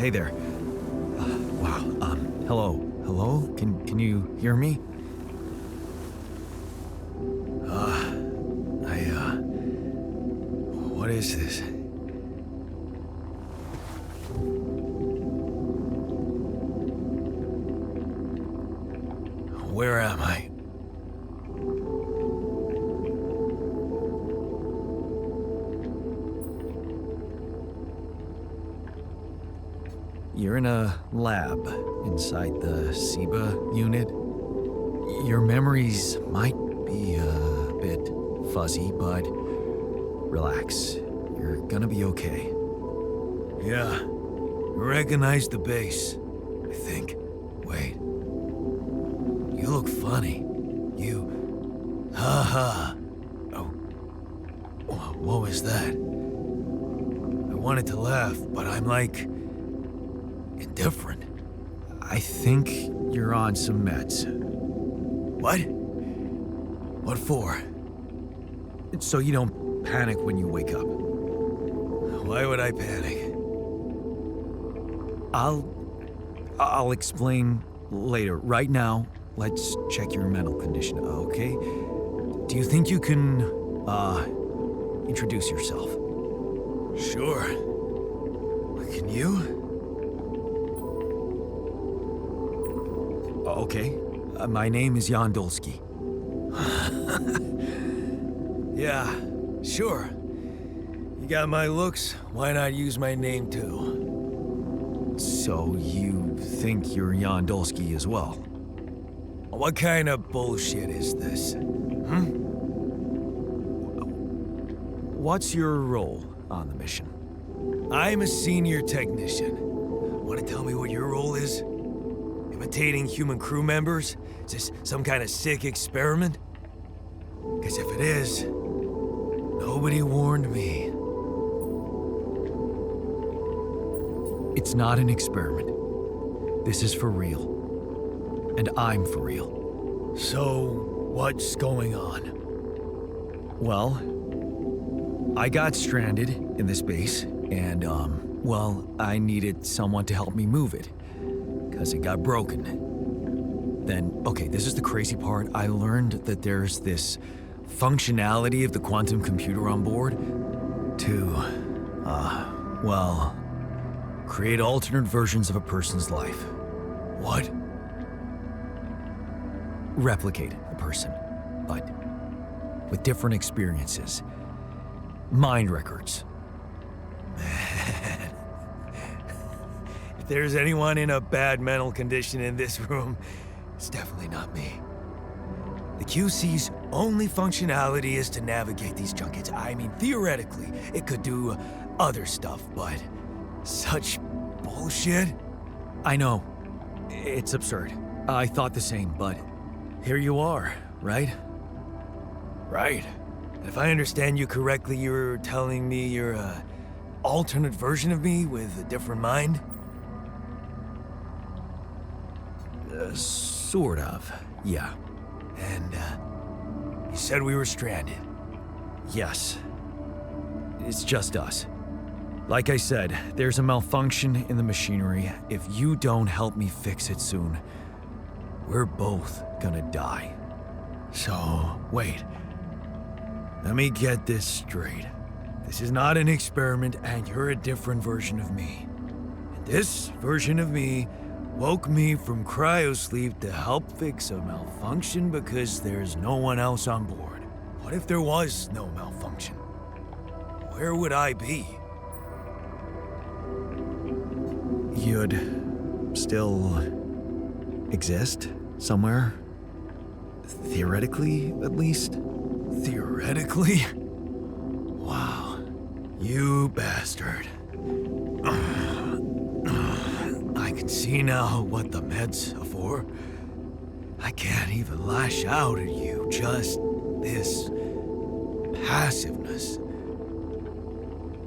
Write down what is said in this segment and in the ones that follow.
Hey there. Wow. Hello. Hello? Can you hear me? What is this? Where am I? You're in a lab inside the SIBA unit. Your memories might be a bit fuzzy, but relax. You're gonna be okay. Yeah, recognize the base, I think. Wait. You look funny. Haha. Oh. What was that? I wanted to laugh, but I'm like indifferent. I think you're on some meds. What? What for? So you don't panic when you wake up. Why would I panic? I'll explain later. Right now, let's check your mental condition, okay? Do you think you can, introduce yourself? Sure. Can you? Okay. My name is Dolski. Yeah, sure. You got my looks, why not use my name too? So you think you're Dolski as well? What kind of bullshit is this? What's your role on the mission? I'm a senior technician. Want to tell me what your role is? Imitating human crew members? Is this some kind of sick experiment? Because if it is, nobody warned me. It's not an experiment. This is for real. And I'm for real. So, what's going on? Well, I got stranded in this base, and, I needed someone to help me move it. Because it got broken. Then, okay, this is the crazy part. I learned that there's this functionality of the quantum computer on board to, create alternate versions of a person's life. What? Replicate a person, but with different experiences. Mind records. Man. If there's anyone in a bad mental condition in this room, it's definitely not me. The QC's only functionality is to navigate these junkets. I mean, theoretically, it could do other stuff, but such bullshit? I know. It's absurd. I thought the same, but here you are, right? Right. If I understand you correctly, you're telling me you're an alternate version of me with a different mind? Sort of, yeah. And, you said we were stranded. Yes. It's just us. Like I said, there's a malfunction in the machinery. If you don't help me fix it soon, we're both gonna die. So, wait. Let me get this straight. This is not an experiment, and you're a different version of me. And this version of me woke me from cryosleep to help fix a malfunction because there's no one else on board. What if there was no malfunction? Where would I be? You'd still exist somewhere? Theoretically, at least? Theoretically? Wow. You bastard. I can see now what the meds are for. I can't even lash out at you, just this passiveness.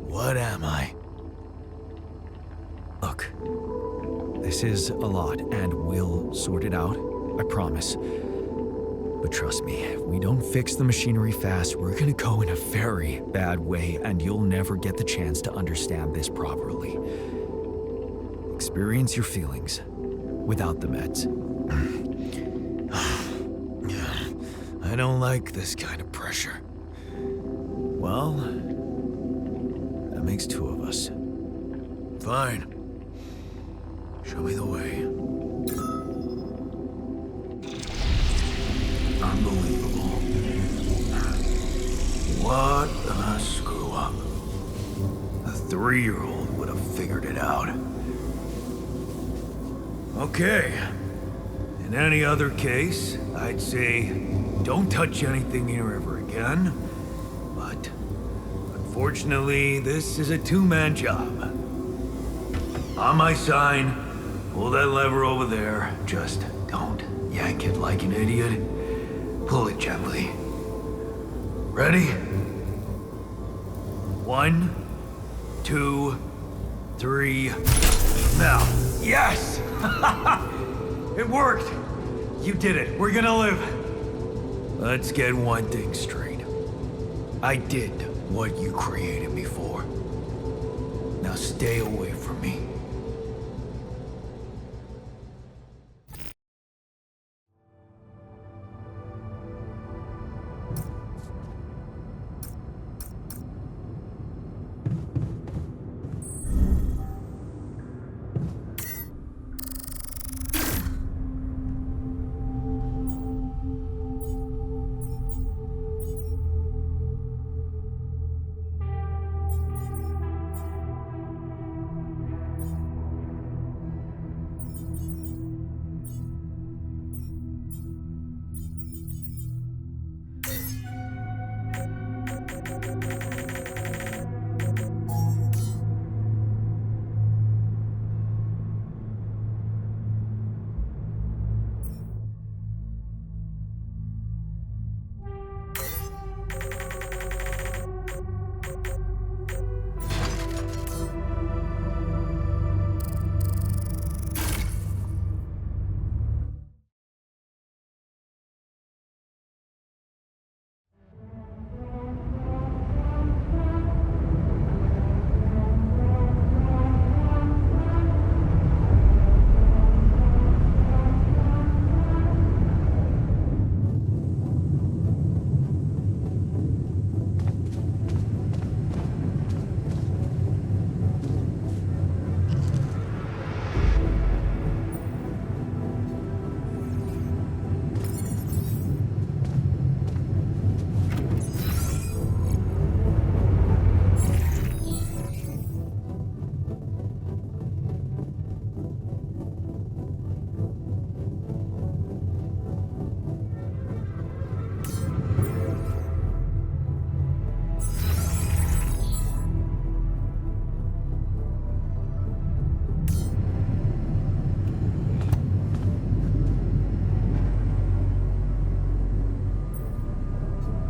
What am I? Look, this is a lot, and we'll sort it out, I promise. But trust me, if we don't fix the machinery fast, we're gonna go in a very bad way, and you'll never get the chance to understand this properly. experience your feelings without the meds. I don't like this kind of pressure. Well, that makes two of us. Fine. Show me the way. Unbelievable. What a screw up. A 3-year-old would have figured it out. Okay. In any other case, I'd say don't touch anything here ever again. But unfortunately, this is a two-man job. On my sign, pull that lever over there. Just don't yank it like an idiot. Pull it gently. Ready? 1, 2, 3. Now. Yes! It worked! You did it. We're gonna live. Let's get one thing straight. I did what you created me for. Now stay away from me.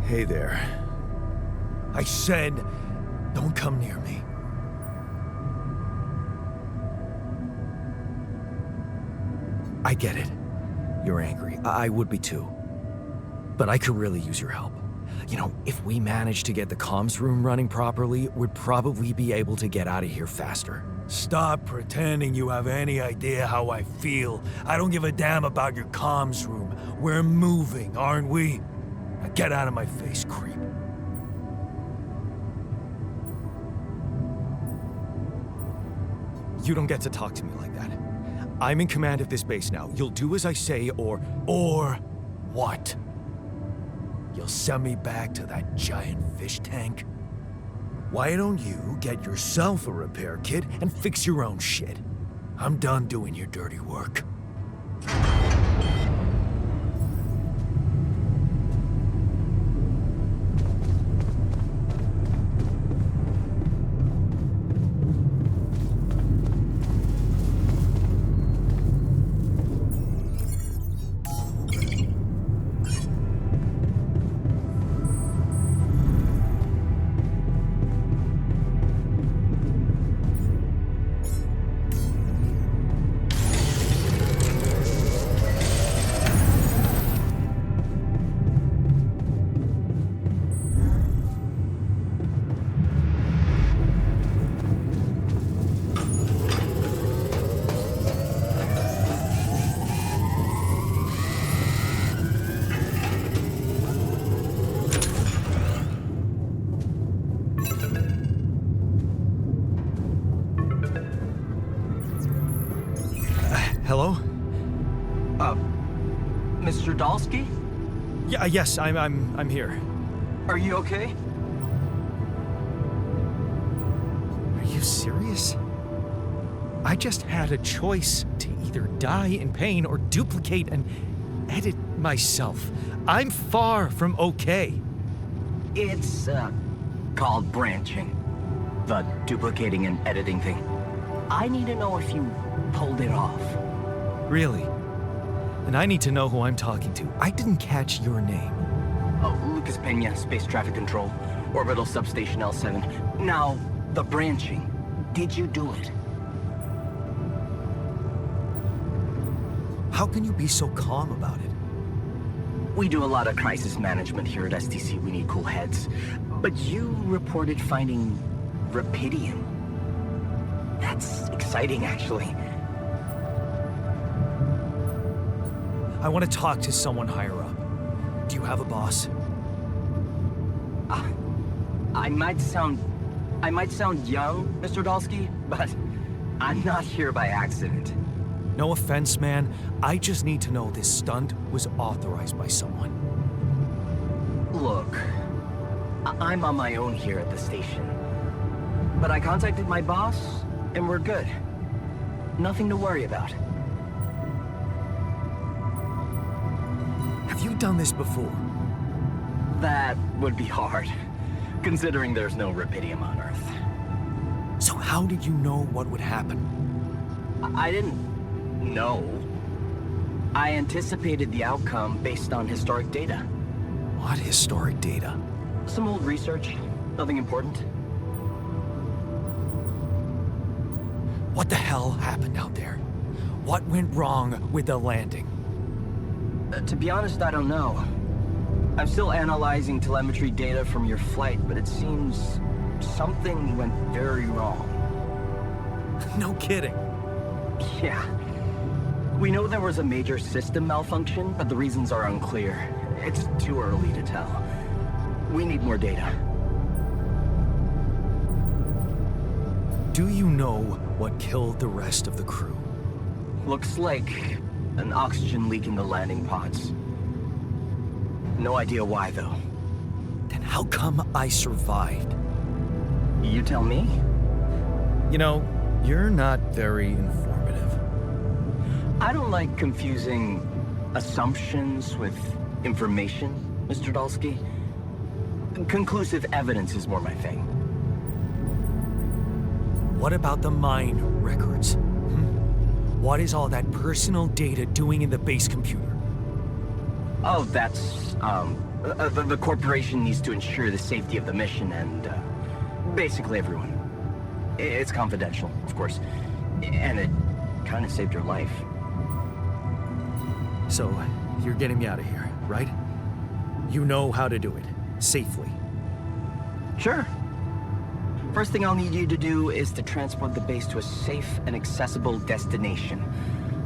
Hey there. I said, don't come near me. I get it. You're angry. I would be too. But I could really use your help. You know, if we manage to get the comms room running properly, we'd probably be able to get out of here faster. Stop pretending you have any idea how I feel. I don't give a damn about your comms room. We're moving, aren't we? Now get out of my face, creep. You don't get to talk to me like that. I'm in command of this base now. You'll do as I say, or what? You'll send me back to that giant fish tank? Why don't you get yourself a repair kit and fix your own shit? I'm done doing your dirty work. Uh, Mr. Dolski? Yeah, yes, I'm here. Are you okay? Are you serious? I just had a choice to either die in pain or duplicate and edit myself. I'm far from okay. It's, called branching. The duplicating and editing thing. I need to know if you pulled it off. Really? And I need to know who I'm talking to. I didn't catch your name. Oh, Lucas Pena, Space Traffic Control, Orbital Substation L7. Now, the branching. Did you do it? How can you be so calm about it? We do a lot of crisis management here at STC. We need cool heads. But you reported finding Rapidium. That's exciting, actually. I want to talk to someone higher up. Do you have a boss? I might sound young, Mr. Dolski, but I'm not here by accident. No offense, man. I just need to know this stunt was authorized by someone. Look, I'm on my own here at the station. But I contacted my boss, and we're good. Nothing to worry about. Have you done this before? That would be hard, considering there's no Rapidium on Earth. So how did you know what would happen? I didn't know. I anticipated the outcome based on historic data. What historic data? Some old research, nothing important. What the hell happened out there? What went wrong with the landing? To be honest, I don't know. I'm still analyzing telemetry data from your flight, but it seems something went very wrong. No kidding. Yeah. We know there was a major system malfunction, but the reasons are unclear. It's too early to tell. We need more data. Do you know what killed the rest of the crew? Looks like an oxygen leak in the landing pods. No idea why, though. Then how come I survived? You tell me? You know, you're not very informative. I don't like confusing assumptions with information, Mr. Dolski. Conclusive evidence is more my thing. What about the mine records? What is all that personal data doing in the base computer? Oh, that's, the corporation needs to ensure the safety of the mission and, basically everyone. It's confidential, of course. And it kind of saved your life. So, you're getting me out of here, right? You know how to do it, safely. Sure. First thing I'll need you to do is to transport the base to a safe and accessible destination.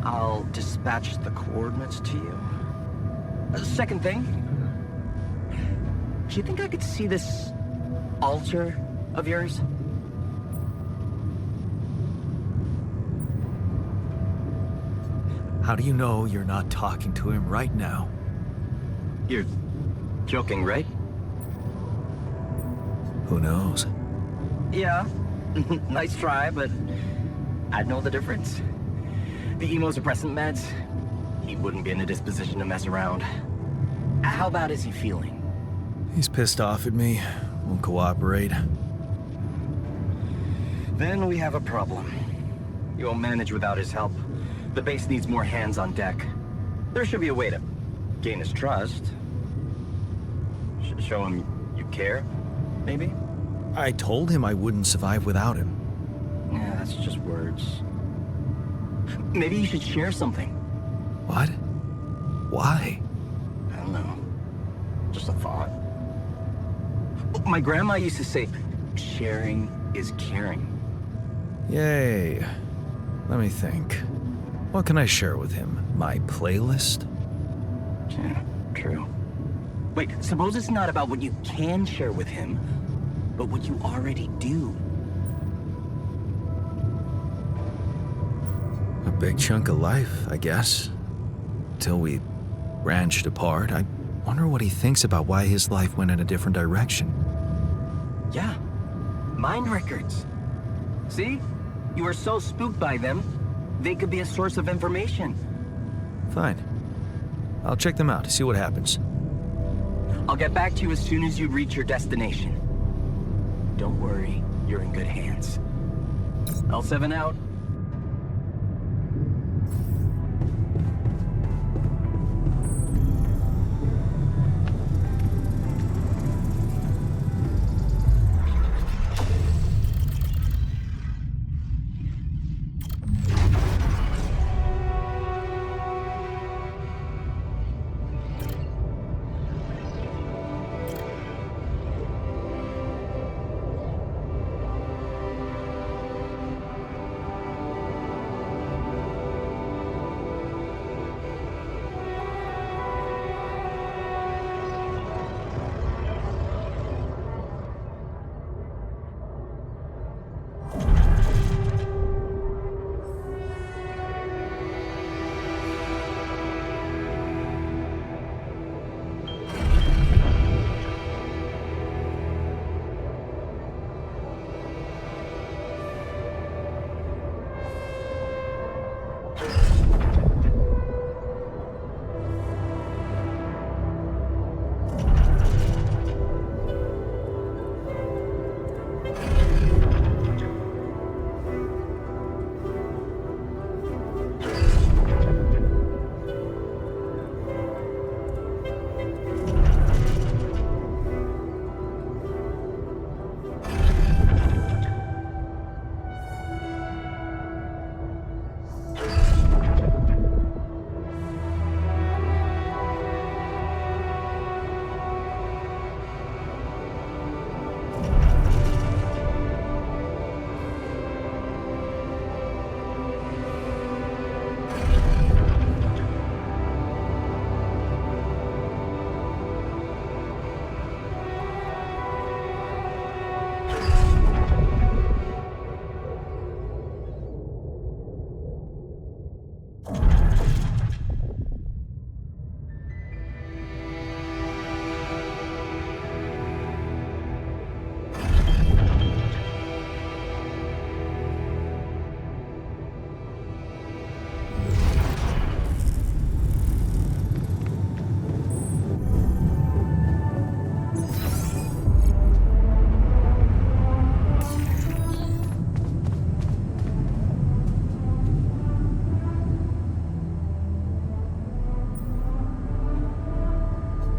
I'll dispatch the coordinates to you. Second thing, do you think I could see this altar of yours? How do you know you're not talking to him right now? You're joking, right? Who knows? Yeah. Nice try, but I'd know the difference. The immunosuppressant meds, he wouldn't be in a disposition to mess around. How bad is he feeling? He's pissed off at me, won't cooperate. Then we have a problem. You won't manage without his help. The base needs more hands on deck. There should be a way to gain his trust. Show him you care, maybe? I told him I wouldn't survive without him. Yeah, that's just words. Maybe you should share something. What? Why? I don't know. Just a thought. My grandma used to say, sharing is caring. Yay. Let me think. What can I share with him? My playlist? Yeah, true. Wait, suppose it's not about what you can share with him, but what you already do. A big chunk of life, I guess. till we branched apart. I wonder what he thinks about why his life went in a different direction. Yeah. Mind records. See? You were so spooked by them, they could be a source of information. Fine. I'll check them out, see what happens. I'll get back to you as soon as you reach your destination. Don't worry, you're in good hands. L7 out.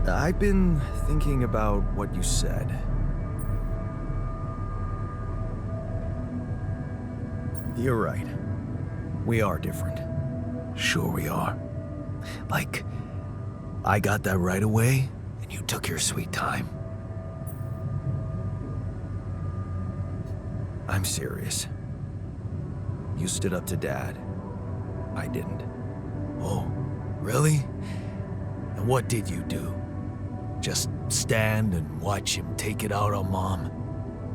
I've been thinking about what you said. You're right. We are different. Sure we are. Like, I got that right away, and you took your sweet time. I'm serious. You stood up to Dad. I didn't. Oh, really? And what did you do? Just stand and watch him take it out on Mom?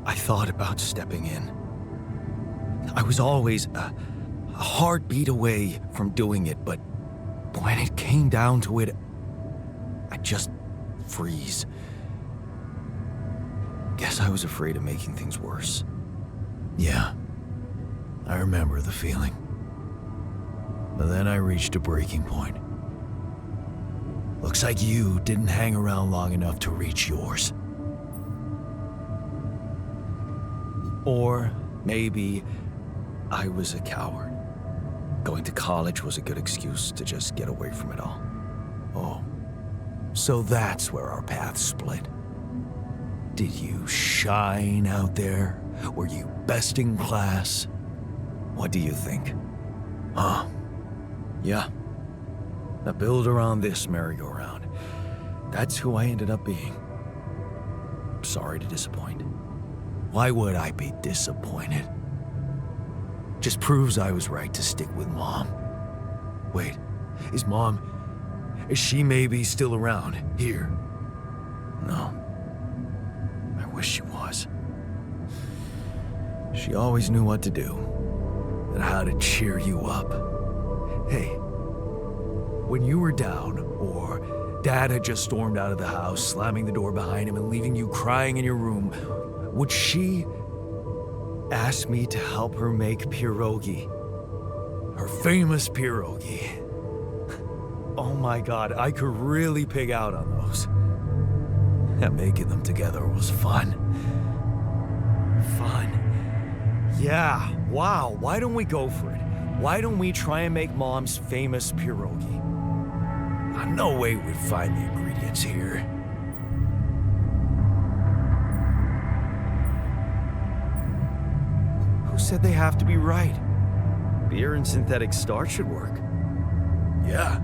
I thought about stepping in. I was always a heartbeat away from doing it, but when it came down to it, I'd just freeze. Guess I was afraid of making things worse. Yeah, I remember the feeling. But then I reached a breaking point. Looks like you didn't hang around long enough to reach yours. Or maybe I was a coward. Going to college was a good excuse to just get away from it all. Oh, so that's where our paths split. Did you shine out there? Were you best in class? What do you think? Huh? Yeah. Now build around this merry-go-round. That's who I ended up being. Sorry to disappoint. Why would I be disappointed? Just proves I was right to stick with Mom. Wait, is she maybe still around here? No. I wish she was. She always knew what to do and how to cheer you up. Hey, when you were down, or Dad had just stormed out of the house, slamming the door behind him and leaving you crying in your room, would she ask me to help her make pierogi? Her famous pierogi. Oh my God, I could really pig out on those. And making them together was fun. Fun. Yeah, wow, why don't we go for it? Why don't we try and make Mom's famous pierogi? No way we'd find the ingredients here. Who said they have to be right? Beer and synthetic starch should work. Yeah,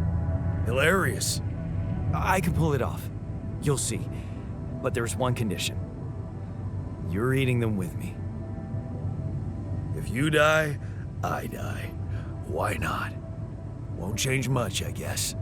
hilarious. I can pull it off. You'll see. But there's one condition. You're eating them with me. If you die, I die. Why not? Won't change much, I guess.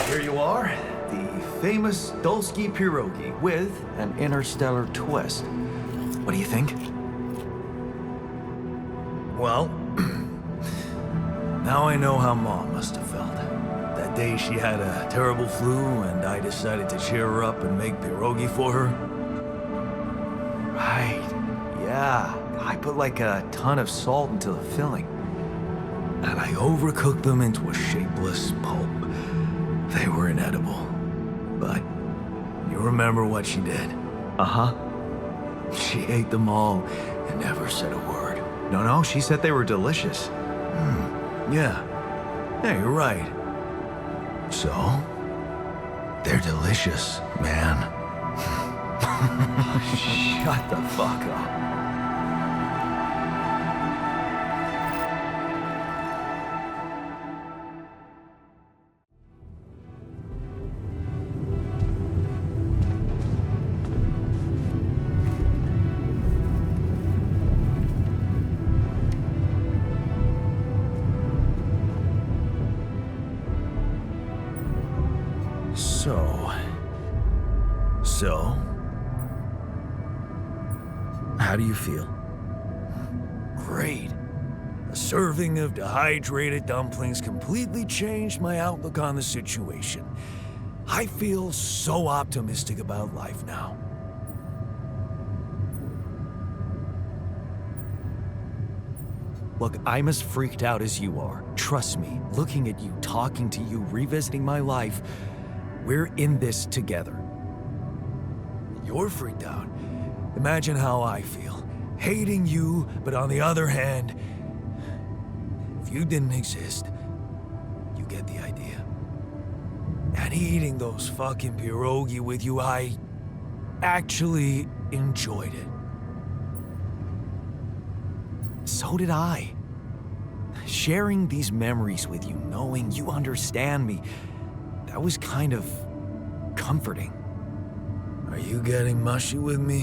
Here you are, the famous Dolski pierogi with an interstellar twist. What do you think? Well, now I know how Mom must have felt. That day she had a terrible flu and I decided to cheer her up and make pierogi for her. Right, yeah. I put like a ton of salt into the filling. And I overcooked them into a shapeless pulp. They were inedible. But you remember what she did? Uh-huh. She ate them all and never said a word. No, she said they were delicious. Yeah. Yeah, you're right. So, they're delicious, man. Shut the fuck up. So, how do you feel? Great. A serving of dehydrated dumplings completely changed my outlook on the situation. I feel so optimistic about life now. Look, I'm as freaked out as you are. Trust me, looking at you, talking to you, revisiting my life, we're in this together. You're freaked out. Imagine how I feel. Hating you, but on the other hand, if you didn't exist, you get the idea. And eating those fucking pierogi with you, I actually enjoyed it. So did I. Sharing these memories with you, knowing you understand me, that was kind of comforting. Are you getting mushy with me?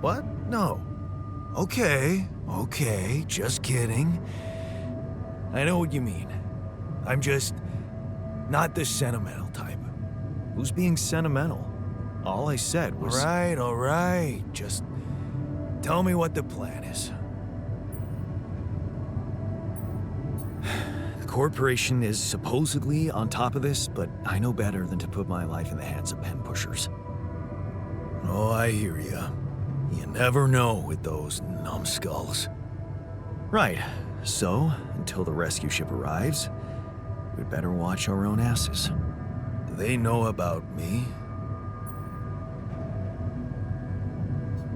What? No. Okay, just kidding. I know what you mean. I'm just not the sentimental type. Who's being sentimental? All I said was... All right. Just tell me what the plan is. The corporation is supposedly on top of this, but I know better than to put my life in the hands of pen pushers. Oh, I hear ya. You never know with those numbskulls. Right. So, until the rescue ship arrives, we'd better watch our own asses. Do they know about me?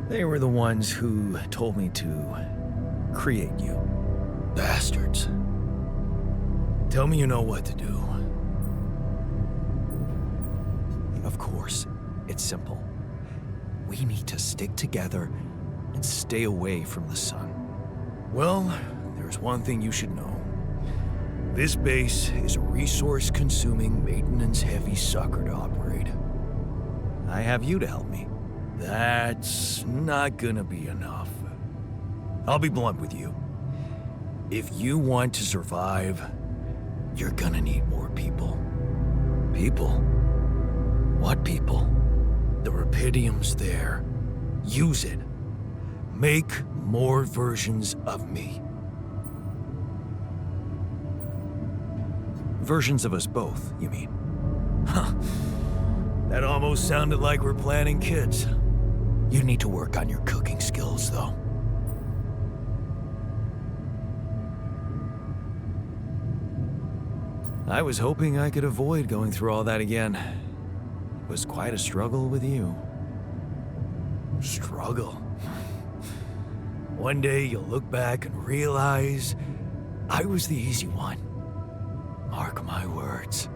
They were the ones who told me to create you. Bastards. Tell me you know what to do. Of course, it's simple. We need to stick together and stay away from the sun. Well, there's one thing you should know. This base is a resource-consuming, maintenance-heavy sucker to operate. I have you to help me. That's not gonna be enough. I'll be blunt with you. If you want to survive, you're gonna need more people. People? What people? The Rapidium's there. Use it. Make more versions of me. Versions of us both, you mean? Huh. That almost sounded like we're planning kids. You need to work on your cooking skills, though. I was hoping I could avoid going through all that again. It was quite a struggle with you. Struggle? One day you'll look back and realize I was the easy one. Mark my words.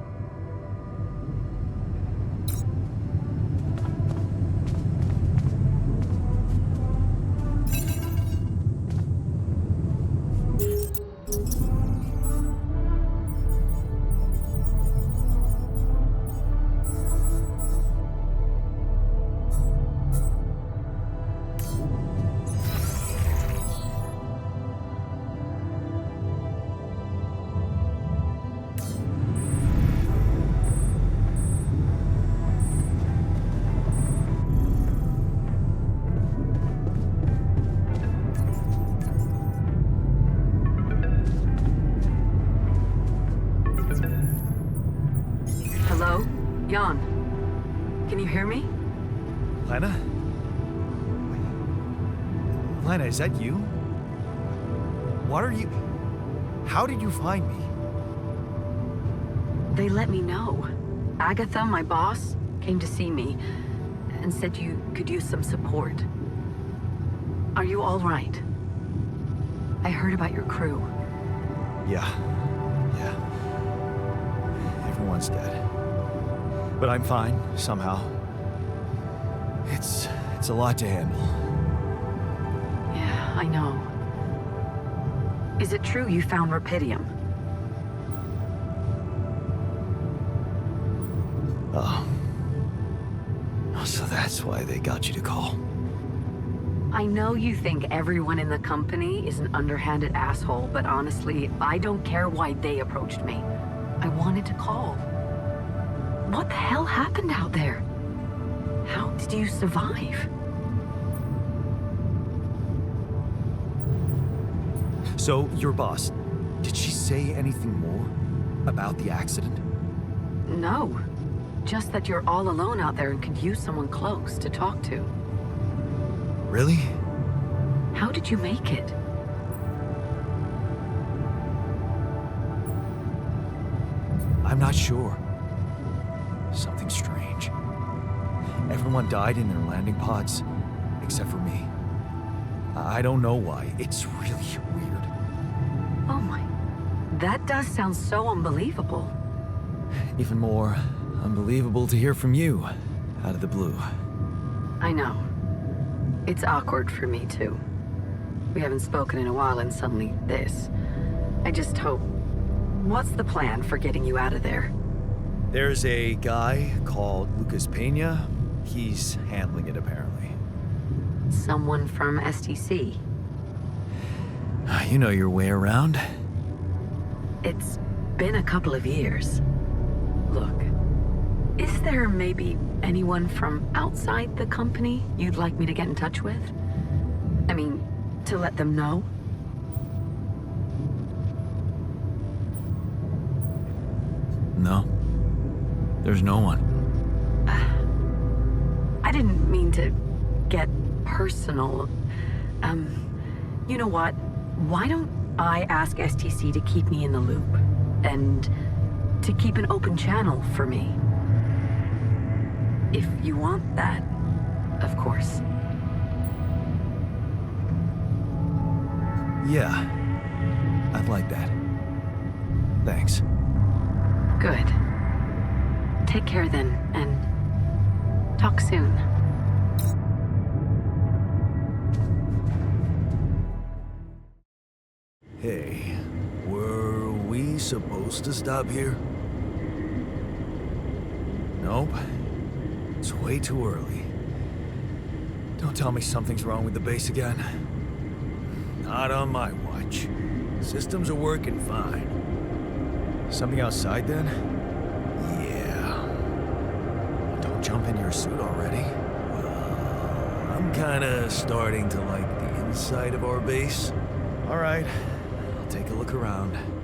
Hello? Jan? Can you hear me? Lena? Lena, is that you? What are you... How did you find me? They let me know. Agatha, my boss, came to see me and said you could use some support. Are you all right? I heard about your crew. Yeah. Everyone's dead. But I'm fine, somehow. It's a lot to handle. Yeah, I know. Is it true you found Rapidium? Oh. So that's why they got you to call. I know you think everyone in the company is an underhanded asshole, but honestly, I don't care why they approached me. I wanted to call. What the hell happened out there? How did you survive? So, your boss, did she say anything more about the accident? No. Just that you're all alone out there and could use someone close to talk to. Really? How did you make it? I'm not sure. Something strange. Everyone died in their landing pods, except for me. I don't know why. It's really weird. Oh my... That does sound so unbelievable. Even more unbelievable to hear from you, out of the blue. I know. It's awkward for me, too. We haven't spoken in a while and suddenly this. I just hope... What's the plan for getting you out of there? There's a guy called Lucas Pena. He's handling it, apparently. Someone from STC? You know your way around. It's been a couple of years. Look, is there maybe anyone from outside the company you'd like me to get in touch with? I mean, to let them know? No. There's no one. I didn't mean to get personal. You know what? Why don't I ask STC to keep me in the loop? And to keep an open channel for me? If you want that, of course. Yeah. I'd like that. Thanks. Good. Take care then, and talk soon. Hey, were we we supposed to stop here? Nope. It's way too early. Don't tell me something's wrong with the base again. Not on my watch. Systems are working fine. Something outside then? Yeah. Don't jump in your suit already. I'm kinda starting to like the inside of our base. Alright, I'll take a look around.